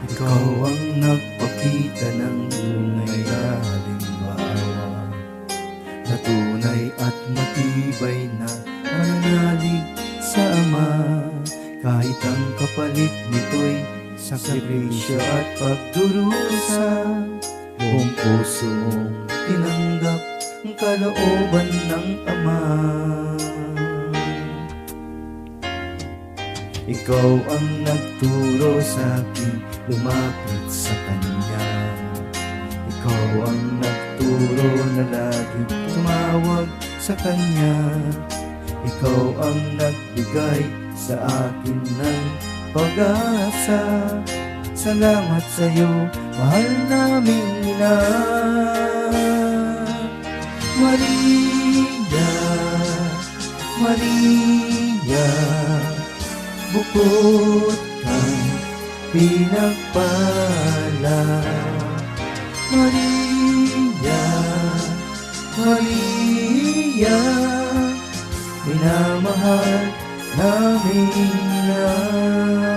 Ikaw ang nagpakita ng tunay na halimbawa, na tunay at matibay na mananalig sa Ama. Kahit ang kapalit nito'y sakripisyo at pagdurusa, buong puso mong tinanggap ang kalooban ng Ama. Ikaw ang nagturo sa akin lumapit sa Kanya. Ikaw ang nagturo na laging tumawag sa Kanya. Ikaw ang nagbigay sa akin ng pag-asa. Salamat sa'yo, mahal naming Ina. Maria, Maria, bukod kang pinagpala. Maria, Maria, minamahal namin na.